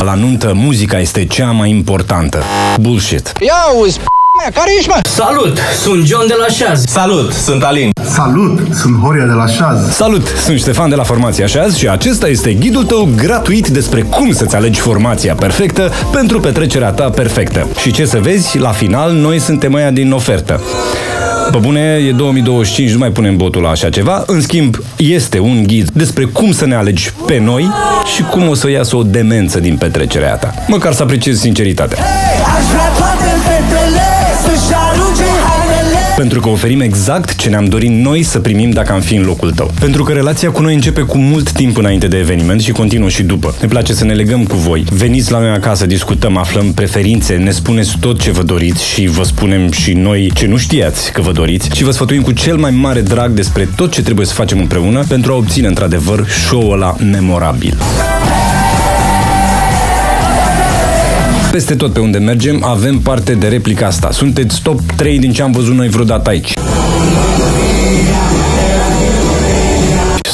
La nuntă, muzica este cea mai importantă. Bullshit. Ia uzi, care ești, mă? Salut, sunt John de la Șaz. Salut, sunt Alin. Salut, sunt Horia de la Șaz. Salut, sunt Ștefan de la Formația Șaz și acesta este ghidul tău gratuit despre cum să-ți alegi formația perfectă pentru petrecerea ta perfectă. Și ce să vezi, la final, noi suntem aia din ofertă. Pe bune, e 2025, nu mai punem botul la așa ceva. În schimb, este un ghid despre cum să ne alegi pe noi și cum o să iasă o demență din petrecerea ta. Măcar să apreciezi sinceritatea. Pentru că oferim exact ce ne-am dorit noi să primim dacă am fi în locul tău. Pentru că relația cu noi începe cu mult timp înainte de eveniment și continuă și după. Ne place să ne legăm cu voi. Veniți la noi acasă, discutăm, aflăm preferințe, ne spuneți tot ce vă doriți și vă spunem și noi ce nu știați că vă doriți și vă sfătuim cu cel mai mare drag despre tot ce trebuie să facem împreună pentru a obține într-adevăr show-ul ăla memorabil. Peste tot pe unde mergem avem parte de replica asta. Sunteți top 3 din ce am văzut noi vreodată aici.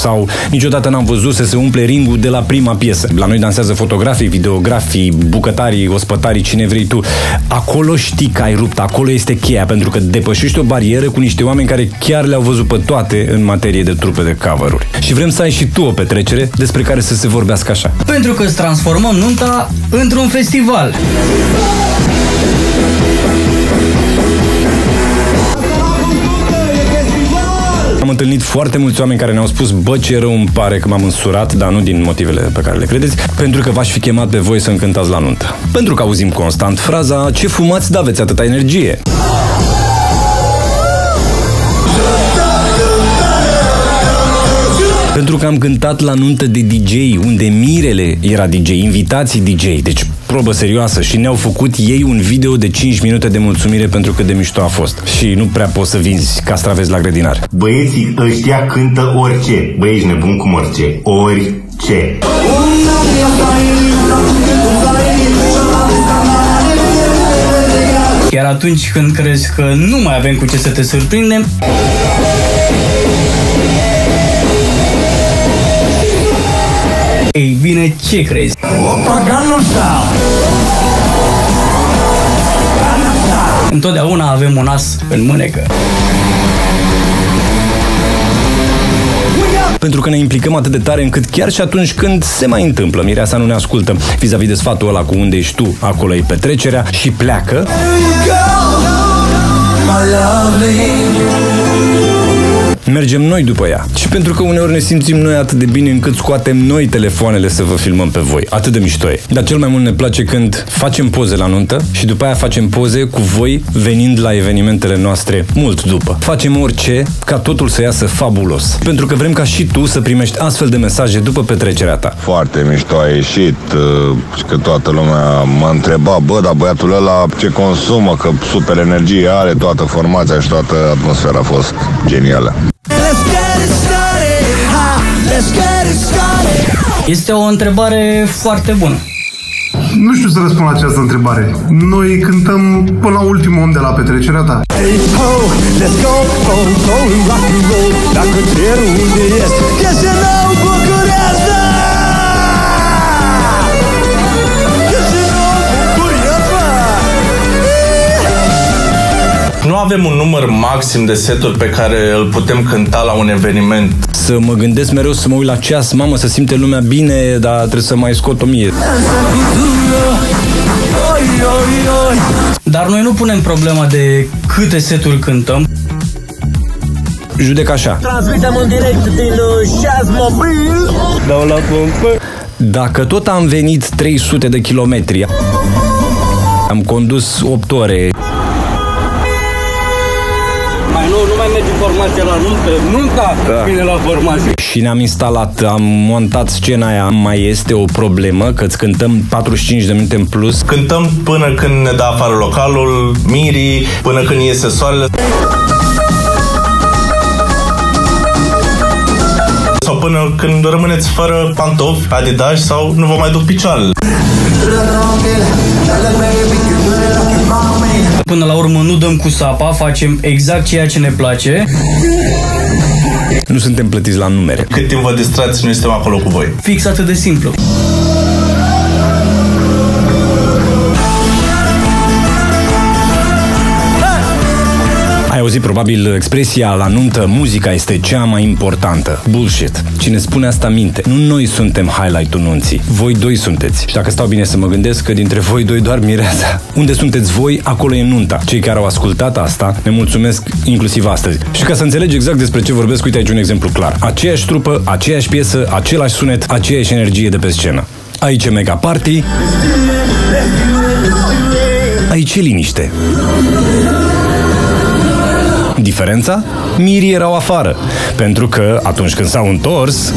Sau niciodată n-am văzut să se umple ringul de la prima piesă. La noi dansează fotografii, videografii, bucătarii, ospătarii, cine vrei tu. Acolo știi că ai rupt, acolo este cheia, pentru că depășești o barieră cu niște oameni care chiar le-au văzut pe toate în materie de trupe de cover-uri. Și vrem să ai și tu o petrecere despre care să se vorbească așa. Pentru că îți transformăm nunta într-un festival. Am întâlnit foarte mulți oameni care ne-au spus: bă, ce rău îmi pare că m-am însurat, dar nu din motivele pe care le credeți, pentru că v-aș fi chemat pe voi să încântați la nuntă. Pentru că auzim constant fraza: ce fumați, da, aveți atâta energie. Pentru că am cântat la nuntă de DJ, unde mirele era DJ, invitații DJ, deci probă serioasă, și ne-au făcut ei un video de 5 minute de mulțumire pentru cât de mișto a fost. Și nu prea poți să vinzi castraveți la grădinar. Băieții ăștia cântă orice. Băi, ești nebun cum orice. Orice. Iar atunci când crezi că nu mai avem cu ce să te surprindem, ei bine, ce crezi? Întotdeauna avem un as în mânecă. Pentru că ne implicăm atât de tare încât chiar și atunci când se mai întâmplă, mireasa nu ne ascultă vis-a-vis de sfatul ăla cu unde ești tu, acolo e petrecerea, și pleacă, mergem noi după ea. Și pentru că uneori ne simțim noi atât de bine încât scoatem noi telefoanele să vă filmăm pe voi. Atât de mișto e. Dar cel mai mult ne place când facem poze la nuntă și după aia facem poze cu voi venind la evenimentele noastre mult după. Facem orice ca totul să iasă fabulos. Pentru că vrem ca și tu să primești astfel de mesaje după petrecerea ta. Foarte mișto a ieșit și că toată lumea m-a întrebat: bă, dar băiatul ăla ce consumă, că super energie are, toată formația și toată atmosfera a fost genială. Este o întrebare foarte bună. Nu știu să răspund la această întrebare. Noi cântăm până la ultimul om de la petrecerea ta. Nu avem un număr maxim de seturi pe care îl putem cânta la un eveniment. Să mă gândesc mereu, să mă uit la ceas, mamă, să simte lumea bine, dar trebuie să mai scot 1000. Dar noi nu punem problema de câte seturi cântăm. Judec așa: Transmitem în direct din Șaz Mobil. dau la pompă. Dacă tot am venit 300 de kilometri, am condus 8 ore. Nu mai merge formația la nunta vine la formație. Și ne-am instalat, am montat scena aia. Mai este o problemă, că îți cântăm 45 de minute în plus. Cântăm până când ne dă afară localul, mirii, până când iese soarele. Sau până când rămâneți fără pantofi, Adidas, sau nu vă mai duc picioarele. Până la urmă nu dăm cu sapa, facem exact ceea ce ne place. Nu suntem plătiți la numere. Cât timp vă distrați, noi suntem acolo cu voi. Fix atât de simplu. Ai auzit probabil expresia la nuntă, muzica este cea mai importantă. Bullshit. Cine spune asta minte. Nu noi suntem highlight-ul nunții. Voi doi sunteți. Și dacă stau bine să mă gândesc că dintre voi doi doar mireasa. Unde sunteți voi, acolo e nunta. Cei care au ascultat asta ne mulțumesc inclusiv astăzi. Și ca să înțelegi exact despre ce vorbesc, uite aici un exemplu clar. Aceeași trupă, aceeași piesă, același sunet, aceeași energie de pe scenă. Aici e mega party. Aici e liniște. Diferența? Mirii erau afară. Pentru că atunci când s-au întors,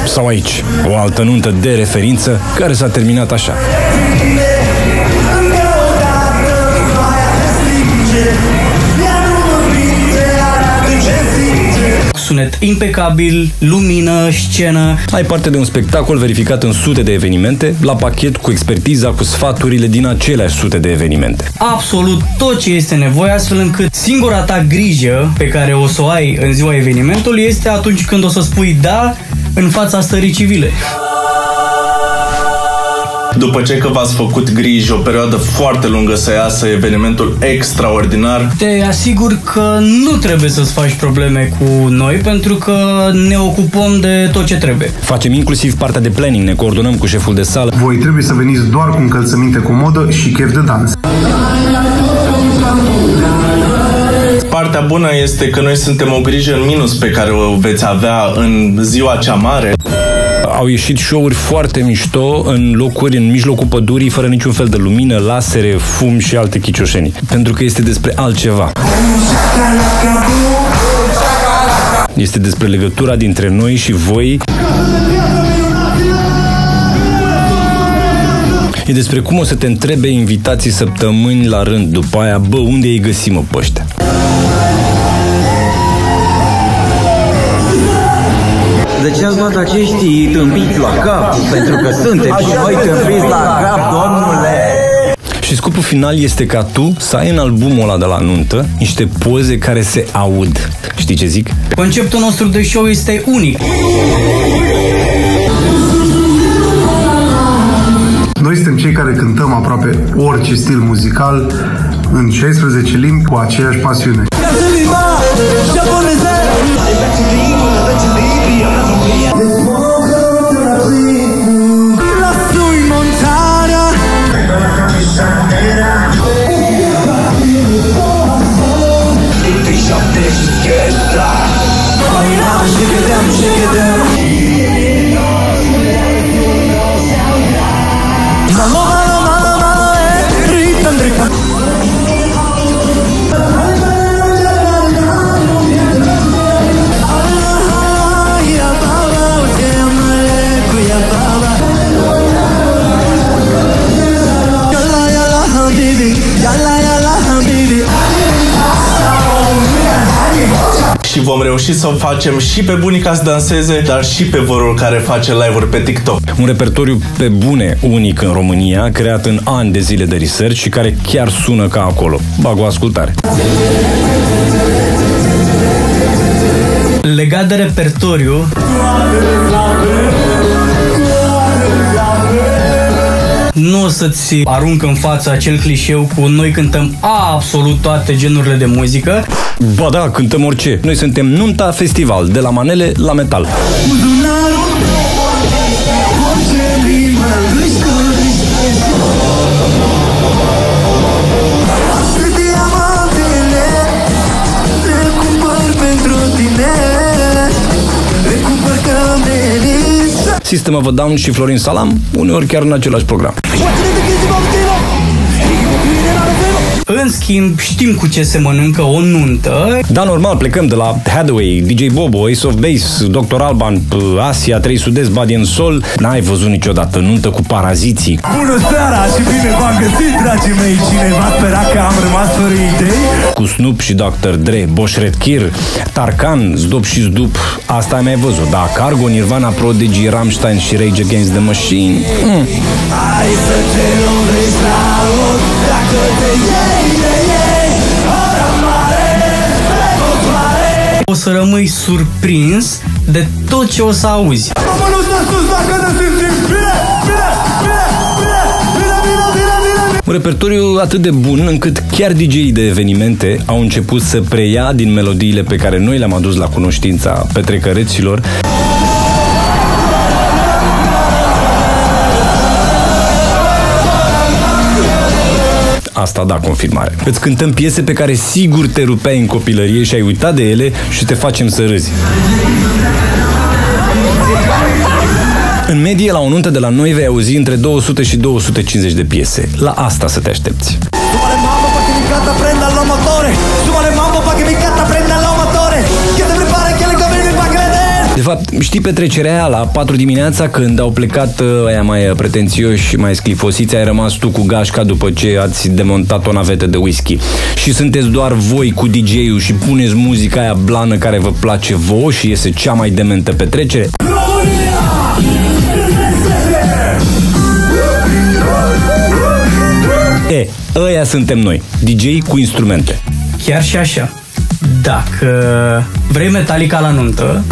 sau aici, o altă nuntă de referință care s-a terminat așa. Sunet impecabil, lumină, scenă. Ai parte de un spectacol verificat în sute de evenimente, la pachet cu expertiza, cu sfaturile din aceleași sute de evenimente. Absolut tot ce este nevoie, astfel încât singura ta grijă pe care o să o ai în ziua evenimentului este atunci când o să spui da în fața stării civile. După ce că v-ați făcut griji o perioadă foarte lungă să iasă evenimentul extraordinar, te asigur că nu trebuie să-ți faci probleme cu noi, pentru că ne ocupăm de tot ce trebuie. Facem inclusiv partea de planning, ne coordonăm cu șeful de sală. Voi trebuie să veniți doar cu încălțăminte comodă și chef de dans. partea bună este că noi suntem o grijă în minus pe care o veți avea în ziua cea mare. Au ieșit show-uri foarte mișto în locuri, în mijlocul pădurii, fără niciun fel de lumină, lasere, fum și alte chicioșenii. Pentru că este despre altceva. Este despre legătura dintre noi și voi. E despre cum o să te întrebe invitații săptămâni la rând după aia, bă, unde îi găsim, mă, pe ăștia? De ce ați luat acești tâmpiți la cap? Pentru că suntem și noi tâmpiți la cap, domnule! Și scopul final este ca tu să ai în albumul ăla de la nuntă niște poze care se aud. Știi ce zic? Conceptul nostru de show este unic. Noi suntem cei care cântăm aproape orice stil muzical în 16 limbi cu aceeași pasiune. Și vom reuși să o facem și pe bunica să danseze, dar și pe vărul care face live-uri pe TikTok. Un repertoriu pe bune unic în România, creat în ani de zile de research și care chiar sună ca acolo. Bag o ascultare. Legat de repertoriu, nu o să-ți arunc în fața acel clișeu cu noi cântăm absolut toate genurile de muzică. Ba da, cântăm orice. Noi suntem Nunta Festival, de la manele la metal. System of a Down și Florin Salam, uneori chiar în același program. În schimb, știm cu ce se mănâncă o nuntă. Da, normal, plecăm de la Hathaway, DJ Bobo, Ace of Base, Dr. Alban, Asia, 3 Sud-Est, Body and Soul. N-ai văzut niciodată nuntă cu Paraziții. Bună seara și bine v-am găsit, dragii mei. Cineva spera că am rămas fără idei? Cu Snoop și Dr. Dre, Boșret Kir, Tarkan, Zdop și Zdup. Asta ai mai văzut, da? Cargo, Nirvana, Prodigy, Rammstein și Rage Against the Machine. Hai să te lovești la loc, dacă te iei. O să rămâi surprins de tot ce o să auzi. Un repertoriu atât de bun încât chiar DJ-ii de evenimente au început să preia din melodiile pe care noi le-am adus la cunoștința petrecăreților. Asta da confirmare. Îți cântăm piese pe care sigur te rupeai în copilărie și ai uitat de ele și te facem să râzi. În medie, la o nuntă de la noi vei auzi între 200 și 250 de piese. La asta să te aștepți. De fapt, știi petrecerea aia la 4 dimineața când au plecat aia mai pretențioși, mai sclifosiți, ai rămas tu cu gașca după ce ați demontat o navetă de whisky. Și sunteți doar voi cu DJ-ul și puneți muzica aia blană care vă place vouă și iese cea mai dementă petrecere. Ăia suntem noi, DJ cu instrumente. Chiar și așa. Dacă vrei Metallica la nuntă,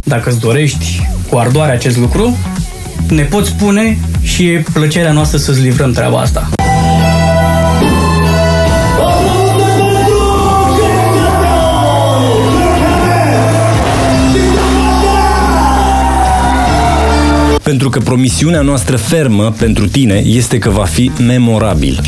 dacă îți dorești cu ardoare acest lucru, ne poți spune și e plăcerea noastră să-ți livrăm treaba asta. Pentru că promisiunea noastră fermă pentru tine este că va fi memorabil.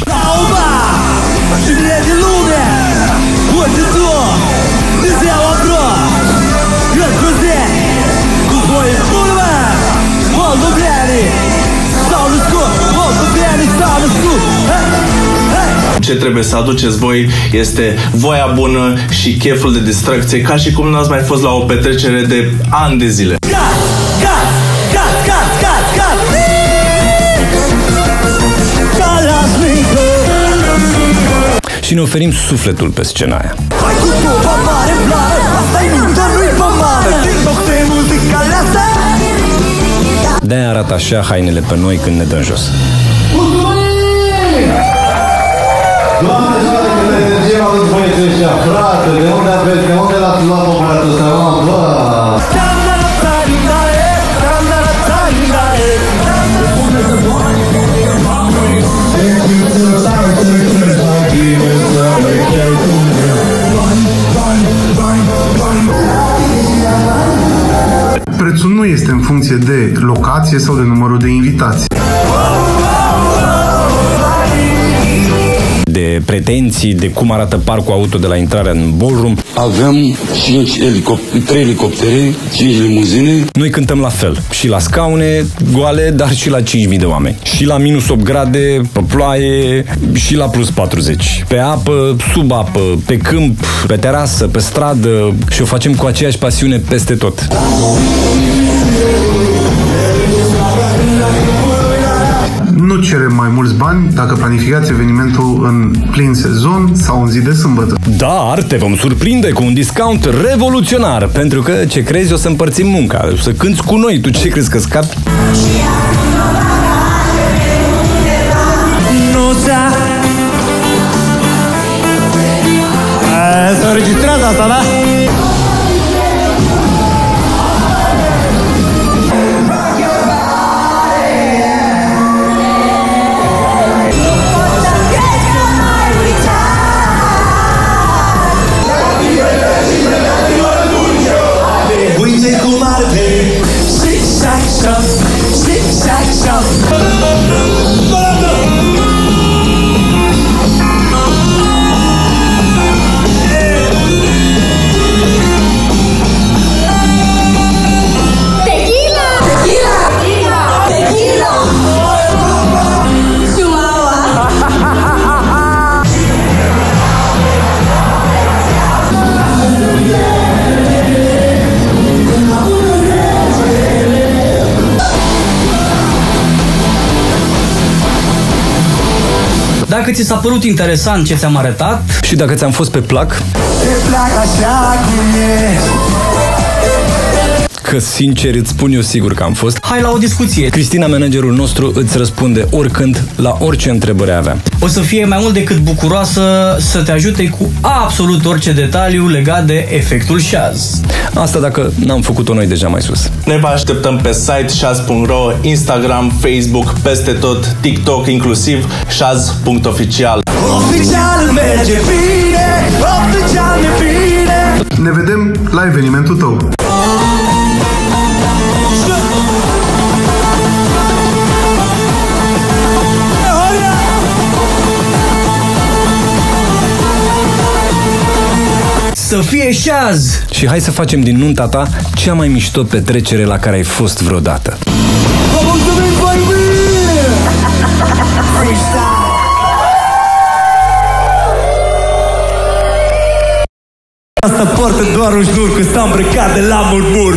Ce trebuie să aduceți voi este voia bună și cheful de distracție, ca și cum n-ați mai fost la o petrecere de ani de zile. Și ne oferim sufletul pe scena aia. De-aia arată așa hainele pe noi când ne dăm jos. Doamne, Doamne, că energie m-a dus băieții ăștia, frate, de unde aveți, de unde l-ați luat pe băiatul ăsta, mă, bă? Prețul nu este în funcție de locație sau de numărul de invitații. De pretenții, de cum arată parcul auto de la intrarea în ballroom. Avem 3 elicoptere, 5 limuzine. Noi cântăm la fel. Și la scaune goale, dar și la 5.000 de oameni. Și la minus 8 grade, pe ploaie, și la plus 40. Pe apă, sub apă, pe câmp, pe terasă, pe stradă. Și o facem cu aceeași pasiune peste tot. Nu cerem mai mulți bani dacă planificați evenimentul în plin sezon sau în zi de sâmbătă. Dar te vom surprinde cu un discount revoluționar, pentru că, ce crezi, o să împărțim munca, o să cânti cu noi. Tu ce crezi, că scapi? Se înregistrează asta, da? Dacă ți s-a părut interesant ce ți-am arătat și dacă ți-am fost pe plac, Că sincer îți spun eu sigur că am fost. Hai la o discuție. Cristina, managerul nostru, îți răspunde oricând la orice întrebări avea. O să fie mai mult decât bucuroasă să te ajute cu absolut orice detaliu legat de efectul Shaz. Asta dacă n-am făcut-o noi deja mai sus. Ne vă așteptăm pe site shaz.ro, Instagram, Facebook, peste tot, TikTok inclusiv, shaz.oficial. Oficial merge bine, oficial e bine. Ne vedem la evenimentul tău. Să fie Shaz! Și hai să facem din nunta ta cea mai mișto petrecere la care ai fost vreodată. Asta poartă doar un șnur, că s-a îmbrăcat de la murmur.